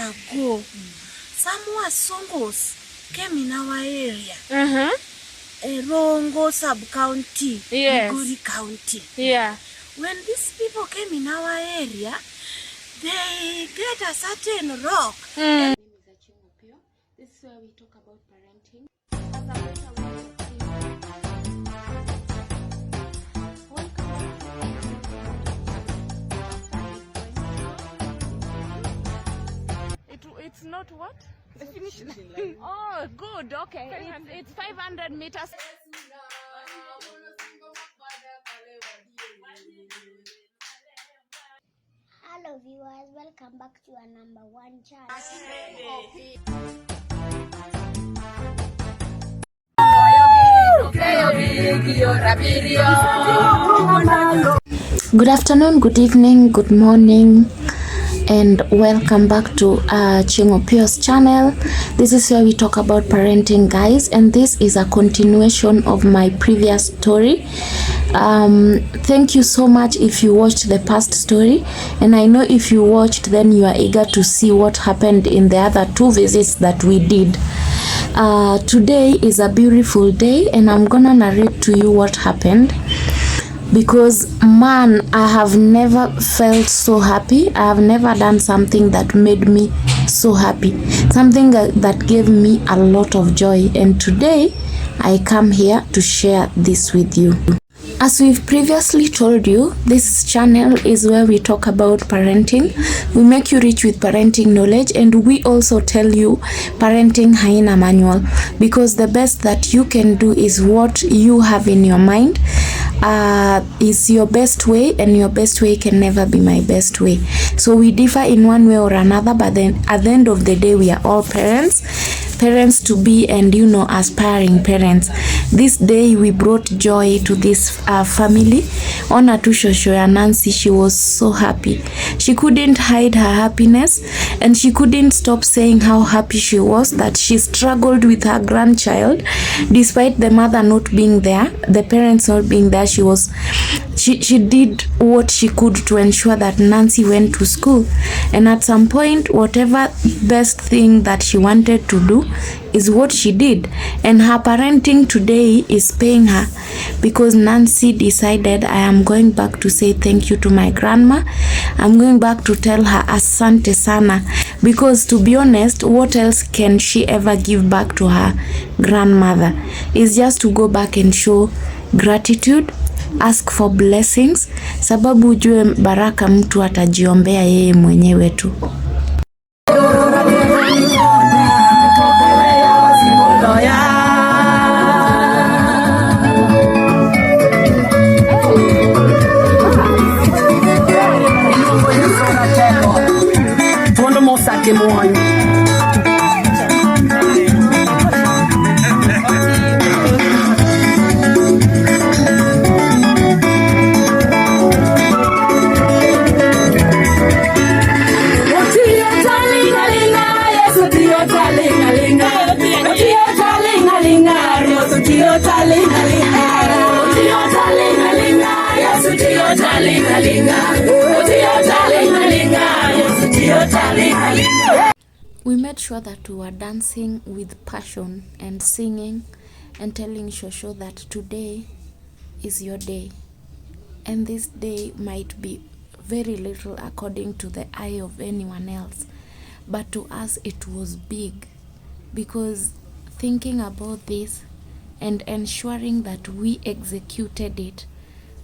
ago, some Wasongos came in our area. Rongo sub-county, Migori County. When these people came in our area, they get a certain rock. My name is Achingo Pio. This is where we talk about parenting. It's not what? The finish line. Oh, good. Okay. It's 500 meters. Hello viewers, welcome back to our #1 channel. Good afternoon, good evening, good morning, and welcome back to Achingo Pio's channel. This is where we talk about parenting, guys, and this is a continuation of my previous story. Thank you so much if you watched the past story, and I know if you watched, then you are eager to see what happened in the other 2 visits that we did. Today is a beautiful day, and I'm gonna narrate to you what happened, because man, I have never felt so happy. I have never done something that made me so happy, something that gave me a lot of joy, and today I come here to share this with you. As we've previously told you, this channel is where we talk about parenting. We make you rich with parenting knowledge, and we also tell you parenting haina manual, because the best that you can do is what you have in your mind. Is your best way, and your best way can never be my best way. So we differ in one way or another, but then at the end of the day, we are all parents to be, and aspiring parents. This day we brought joy to this family. Ona tu shosho ya Nancy, she was so happy. She couldn't hide her happiness, and she couldn't stop saying how happy she was that she struggled with her grandchild despite the mother not being there, the parents not being there. She did what she could to ensure that Nancy went to school, and at some point, whatever best thing that she wanted to do is what she did, and her parenting today is paying her, because Nancy decided, I am going back to say thank you to my grandma. I'm going back to tell her asante sana, because to be honest, what else can she ever give back to her grandmother? Is just to go back and show gratitude, ask for blessings, sababu ujue baraka mtu atajiombea yeye mwenyewe tu. We made sure that we were dancing with passion and singing and telling Shosho that today is your day, and this day might be very little according to the eye of anyone else, but to us it was big, because thinking about this and ensuring that we executed it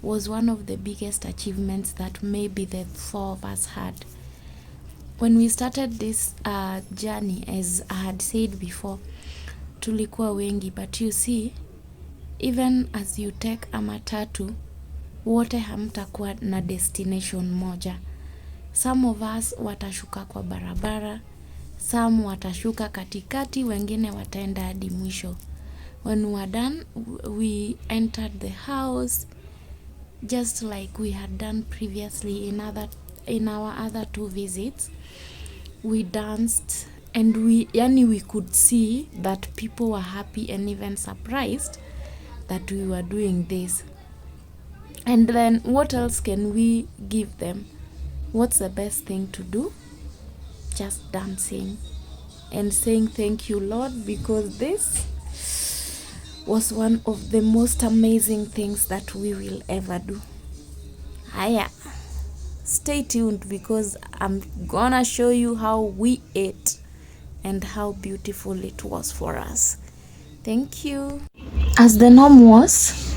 was one of the biggest achievements that maybe the 4 of us had. When we started this journey, as I had said before, tulikuwa wengi, but you see, even as you take a matatu, wote hamtakuwa na destination moja. Some of us watashuka kwa barabara, some watashuka katikati, wengine wataenda hadi mwisho. When we were done, we entered the house just like we had done previously in our other 2 visits. We danced, and we could see that people were happy and even surprised that we were doing this. And then what else can we give them? What's the best thing to do? just dancing and saying thank you, Lord, because this was one of the most amazing things that we will ever do. Haya, stay tuned because I'm gonna show you how we ate and how beautiful it was for us. Thank you. As the norm was,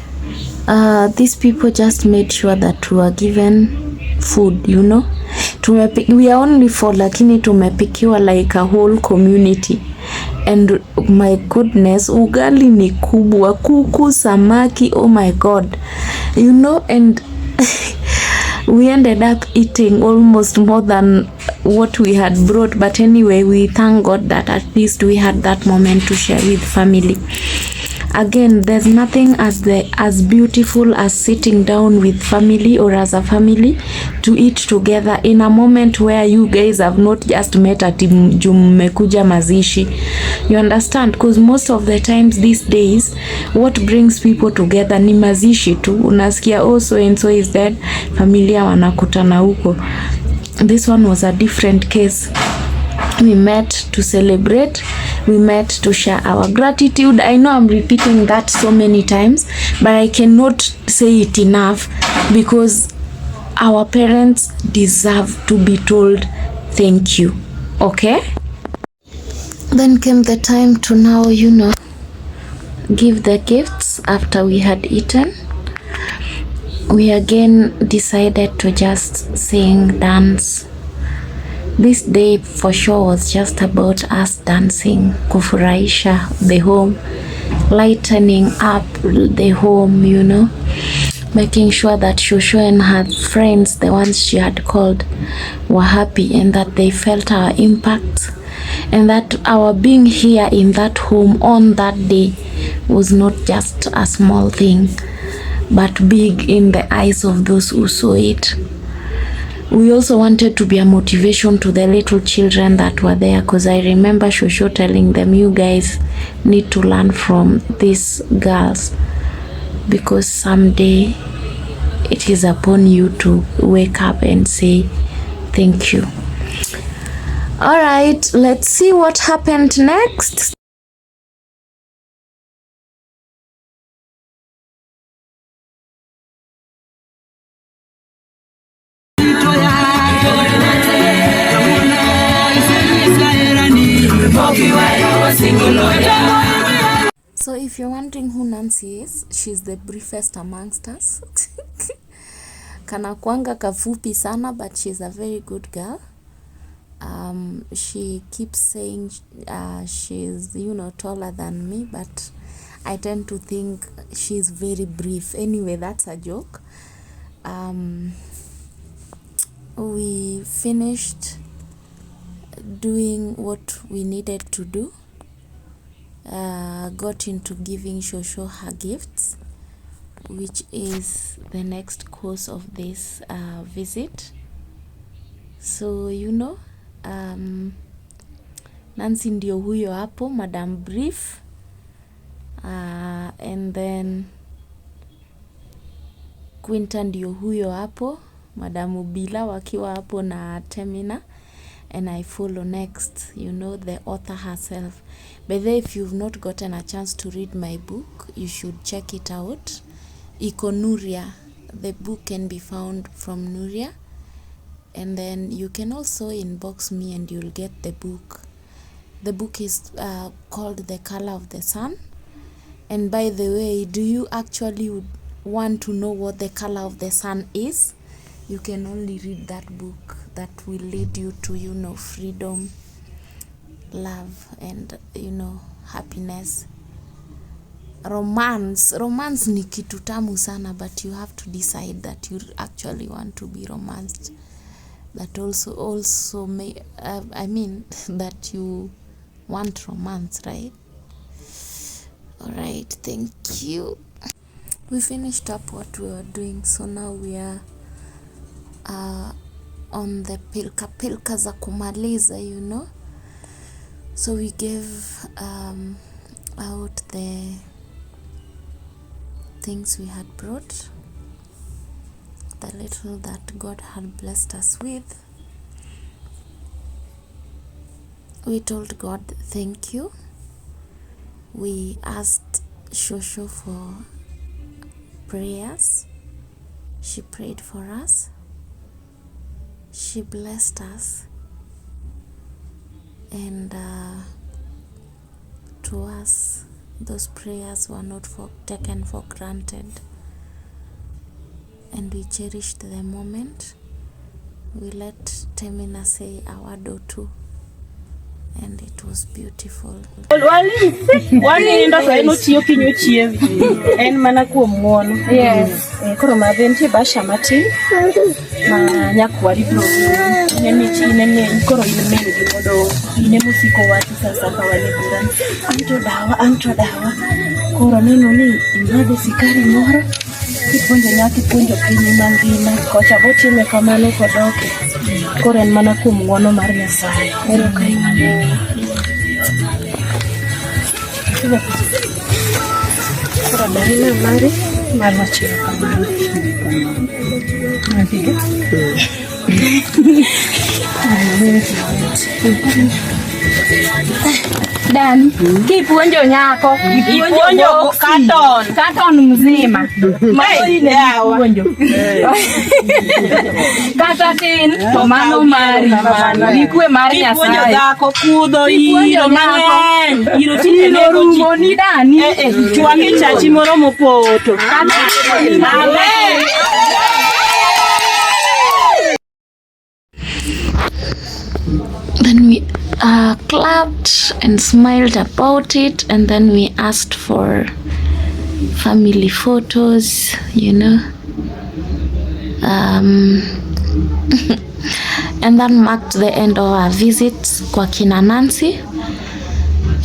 these people just made sure that we were given food, you know. We are only 4, lakini tumepikiwa like a whole community. And my goodness, ugali ni kubwa, kuku, samaki, oh my god, you know. And we ended up eating almost more than what we had brought, but anyway, we thank God that at least we had that moment to share with family. Again, there's nothing as beautiful as sitting down with family or as a family to eat together in a moment where you guys have not just met at mmekuja mazishi. You understand? Because most of the times these days, what brings people together ni mazishi tu. Unasikia oh so and so is dead, familia wanakutana huko. This one was a different case. We met to celebrate, we met to share our gratitude. I know I'm repeating that so many times, but I cannot say it enough because our parents deserve to be told thank you. Okay? Then came the time to now, you know, give the gifts after we had eaten. We again decided to just sing, dance. This day for sure was just about us dancing, kufurahisha the home, lightening up the home, you know, making sure that Shosho and her friends, the ones she had called, were happy and that they felt our impact, and that our being here in that home on that day was not just a small thing, but big in the eyes of those who saw it. We also wanted to be a motivation to the little children that were there, because I remember Shosho telling them, you guys need to learn from these girls because someday it is upon you to wake up and say thank you. All right, let's see what happened next. So if you're wondering who Nancy is, she's the briefest amongst us. Kana kwanga kafupi sana, but she's a very good girl. She keeps saying she's, you know, taller than me, but I tend to think she's very brief. Anyway, that's a joke. We finished doing what we needed to do, got into giving Shosho her gifts, which is the next course of this visit. So you know, Nancy ndio huyo hapo, Madam Brief, and then Quinta ndio huyo hapo, Madam Ubila wakiwa hapo na Temina, and I follow next, you know, the author herself. But then if you've not gotten a chance to read my book, you should check it out. Iko Nuria. The book can be found from Nuria. And then you can also inbox me and you'll get the book. The book is called The Color of the Sun. And by the way, do you actually want to know what the color of the sun is? You can only read that book. That will lead you to, you know, freedom, love, and, you know, happiness. Romance ni kitu tamu sana, but you have to decide that you actually want to be romanced. That also may, I mean, that you want romance, right? All right, thank you. We finished up what we were doing, so now we are on the pilka za kumaliza, you know. So we gave out the things we had brought, the little that God had blessed us with. We told God thank you. We asked Shosho for prayers. She prayed for us. She blessed us. And to us, those prayers were not taken for granted. And we cherished the moment. We let Temina say a word or two. And it was beautiful. Yes. Koro maventi basha matin. Ma nyakwari bro. Nemi koro imendi modo. Inemu siko wati sasa kawali buran. Anto dawa. Koro neno ni imade sikari moro. Kipunjo nyaki punjo kinyi mangina. Kocha boti me kamano kodoke. Koro en mana kuom ng'wono mar Nyasaye. Ero kai mang'eyo. Koro darina mari mar wachiro kamano. Dan, kipuonjo nyako, ipuonjo katon mzima. Mai puonjo. Kata tin, to mano mari. Ikwe mari Nyasaye. Ipuonjo dhako kudho iro mang'eny. Iro tinde rumo ni dani. Chwangi chachi moro mopoto. Amen. Then we clapped and smiled about it, and then we asked for family photos, and that marked the end of our visit kwa kina Nancy,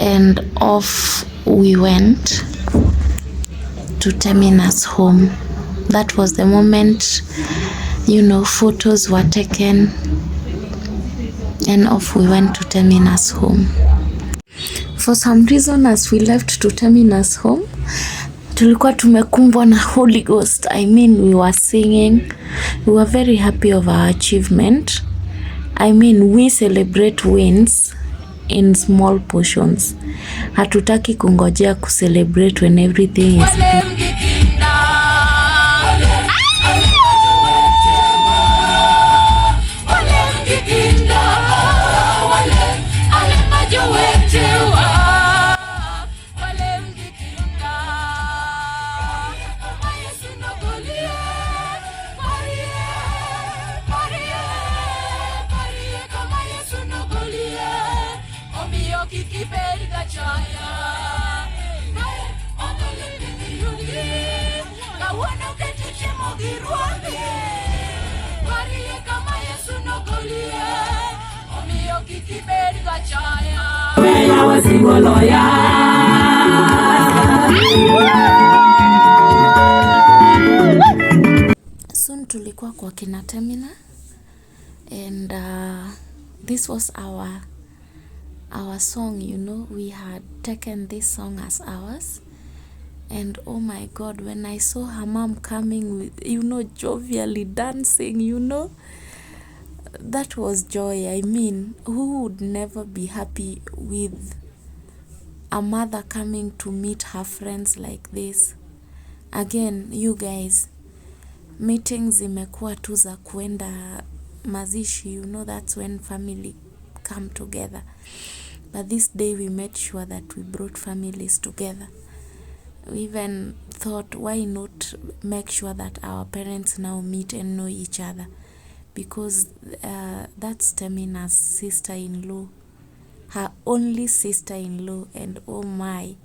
and off we went to Temina's home. That was the moment, photos were taken, and off we went to Temina's home. For some reason, as we left to Temina's home, tulikuwa tumekumbwa na Holy Ghost. We were singing. We were very happy of our achievement. We celebrate wins in small portions. Hatutaki kungojea kucelebrate when everything is good. Soon tulikuwa kwa kina Temina, and this was our song. We had taken this song as ours, and oh my God, when I saw her mom coming with jovially dancing, that was joy. Who would never be happy with a mother coming to meet her friends like this? Again, you guys, meetings zimekuwa tu za kuenda mazishi, that's when family come together. But this day we made sure that we brought families together. We even thought, why not make sure that our parents now meet and know each other? Because that's Temina's sister-in-law, her only sister-in-law, and oh my,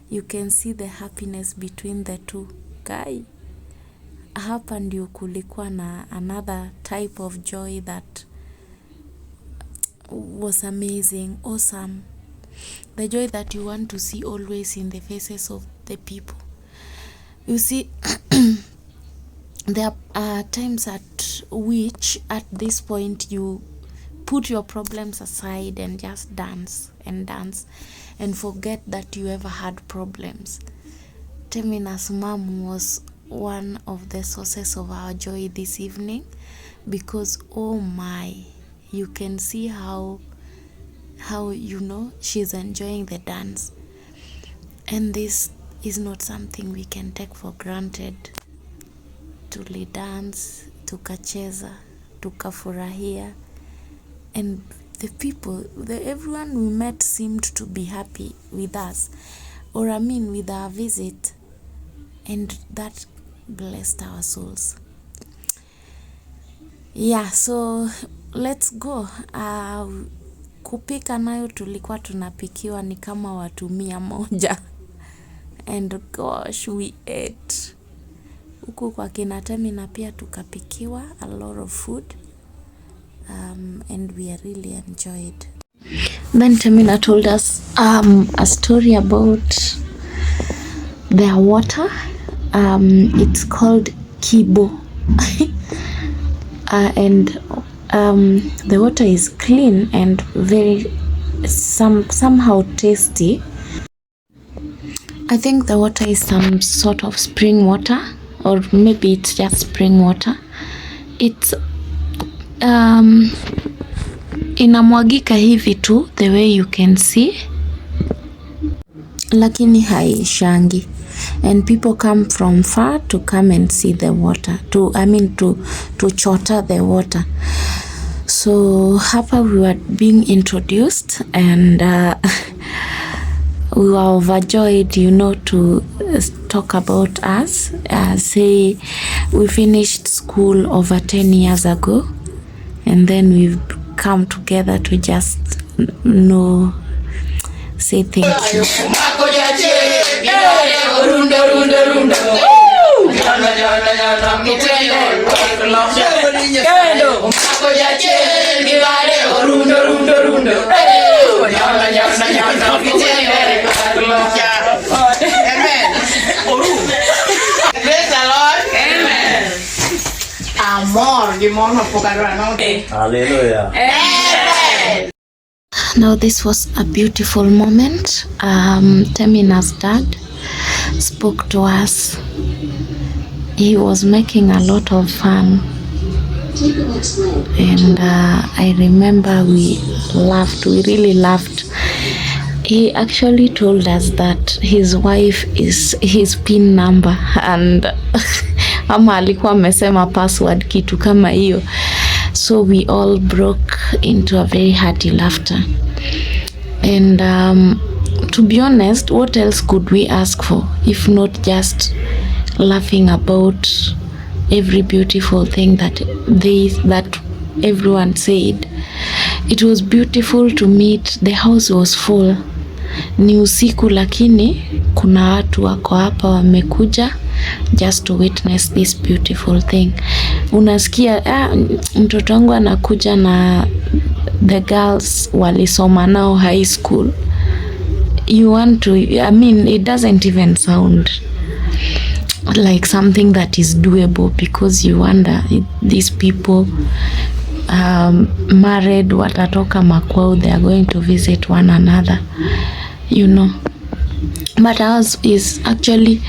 you can see the happiness between the two. Kai, hapa ndio kulikuwa na another type of joy that was amazing, awesome. The joy that you want to see always in the faces of the people. You see, there are times at which at this point you put your problems aside and just dance and forget that you ever had problems. Temina's mom was one of the sources of our joy this evening, because oh my, you can see how how, you know, she's enjoying the dance. And this is not something we can take for granted. Tulidance, tukacheza, tukafurahia, and the people, everyone we met seemed to be happy with us, or I mean with our visit, and that blessed our souls. Yeah, so let's go. Kupika nayo tulikuwa tunapikiwa ni kama watu 100, and gosh, we ate. Huku kwa kina Temina pia tukapikiwa a lot of food, and we really enjoyed. Then Temina told us a story about their water. It's called Kibo. And the water is clean and very somehow tasty. I think the water is some sort of spring water, or maybe it's just spring water. It's inamwagika hivi tu, the way you can see, lakini haishangi, and people come from far to come and see the water, to chota the water. So hapa we were being introduced, and we were overjoyed, you know, to talk about us. Say we finished school over 10 years ago, and then we've come together to just say thank you. Hallelujah. Now this was a beautiful moment. Temina's dad spoke to us. He was making a lot of fun, and I remember we really laughed. He actually told us that his wife is his PIN number, and ama alikuwa amesema password, kitu kama hiyo. So we all broke into a very hearty laughter. And to be honest, what else could we ask for if not just laughing about every beautiful thing that everyone said. It was beautiful to meet. The house was full. Ni usiku, lakini kuna watu wako hapa wamekuja just to witness this beautiful thing. Unasikia mtoto wangu anakuja na the girls walisoma nao high school. You want to, I mean, it doesn't even sound like something that is doable, because you wonder if these people married, watatoka makwao, they are going to visit one another, you know. But ours is actually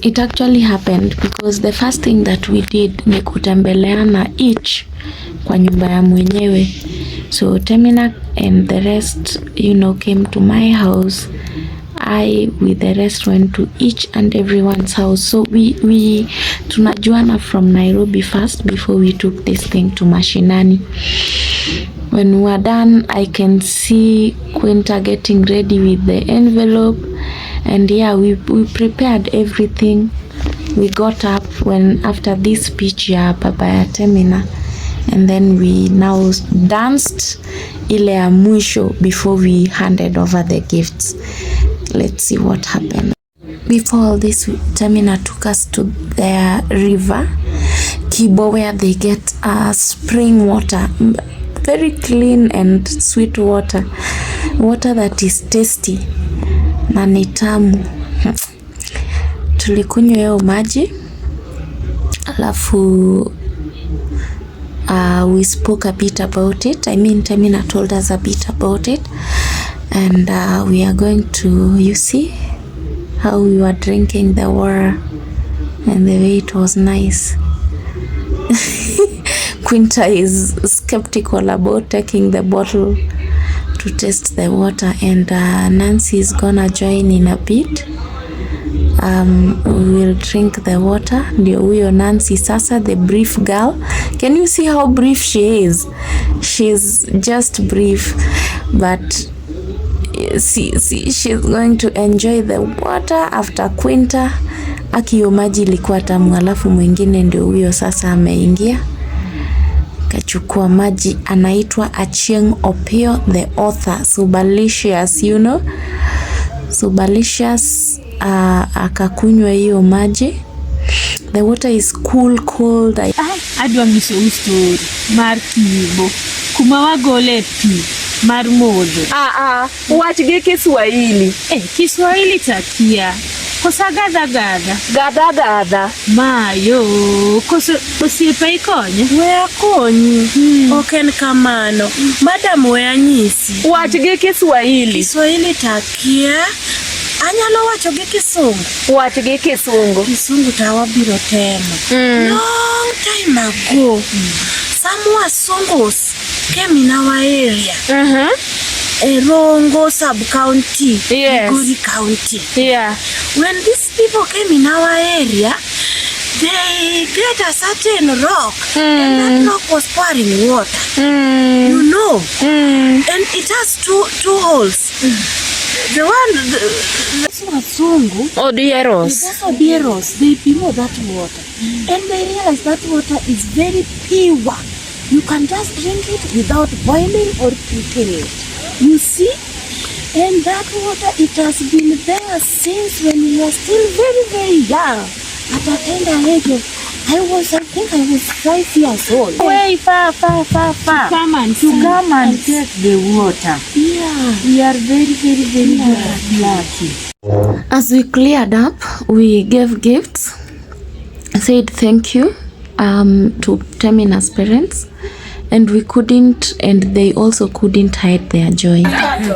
it actually happened because the first thing that we did ni kutembeleana each kwa nyumba ya mwenyewe. So Temina and the rest, you know, came to my house. I with the rest went to each and everyone's house. So we tunajuana from Nairobi first before we took this thing to Mashinani. When we were done, I can see Quinta getting ready with the envelope, and yeah, we prepared everything. We got up after this speech ya baba ya Temina, and then we now danced ile ya mwisho before we handed over the gifts. Let's see what happened. Before all this, Temina took us to the river Kibo, where they get spring water, very clean and sweet water that is tasty na ni tamu. Tulikunywa hiyo maji, alafu we spoke a bit about it. I mean, Temina told us a bit about it, and we are going to, you see how we were drinking the water and the way it was nice. Quinta is skeptical about taking the bottle to taste the water, and Nancy is gonna join in a bit. We will drink the water. Ndio huyo Nancy sasa, the brief girl. Can you see how brief she is? She's just brief, but see, she's going to enjoy the water after Quinta. Akiyo maji ilikuwa tamu, alafu mwingine ndio huyo sasa ameingia kachukua maji. Anaitwa Achieng Opio, the author. Subalicious, you know, Subalicious. Akakunywa hiyo maji. The water is cold. Adwa nyiso story mar kibo kuma wagole pi mar modho. Wach gi Kiswahili. Kiswahili takia. Kosa gada. Mayo, kosa osiepe ikonye. Wea konyi. Oken kamano. Madam wea nyisi. Wach gi Kiswahili. Kiswahili takia. Anyalo wacho gi Kisungu. Wach gi Kisungu. Kisungu tawa biro temo. Long time ago, some Wasungos came in our area. Rongo sub-county, Migori County. Yeah. When these people came in our area, they get a certain rock, and that rock was pouring water. You know, and it has two holes. The one, that's Wasungu. Odieros. They below that water, and they realize that water is very pure. You can just drink it without boiling or cooking it. You see? And that water, it has been there since when we were still very, very young. At a tender age of, I think I was 5 years old. Way far. Come and take the water. Yeah. We are very, very, very lucky. As we cleared up, we gave gifts, said thank you to Temina's parents, and we couldn't, and they also couldn't hide their joy. Yes.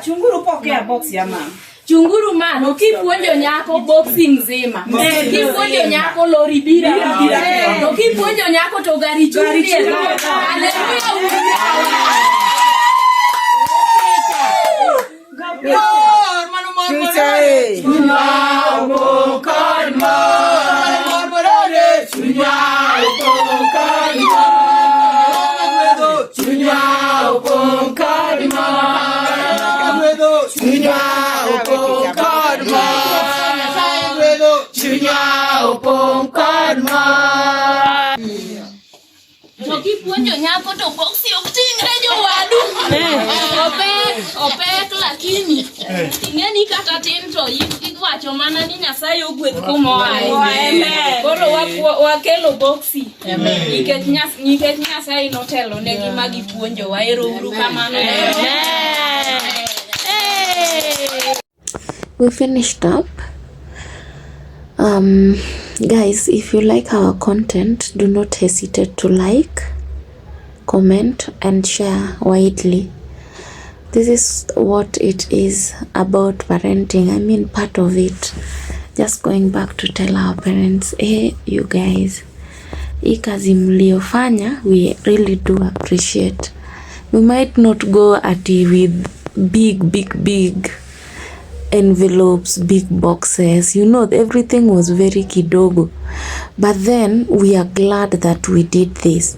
Chunguru pokea box ya mama. Chunguru mano kipuonjo nyako boxing nzima. Kipuonjo nyako lori bira. Kipuonjo nyako to gari chungri. Kipuonjo nyako to boxi oktingre jowadu. Opek lakini ingeni kata tin to ikwacho mana ni Nyasaye ogweth kumoaye. Koro wakelo boxi. Nikech Nyasaye notelo ne gima gipuonjo wa. Ero uru kamano. We finished up. Guys, if you like our content, do not hesitate to like, comment, and share widely. This is what it is about parenting. I mean, part of it. Just going back to tell our parents, hey, you guys, hii kazi mliofanya, we really do appreciate. We might not go at it with big envelopes, big boxes, you know, everything was very kidogo, but then we are glad that we did this.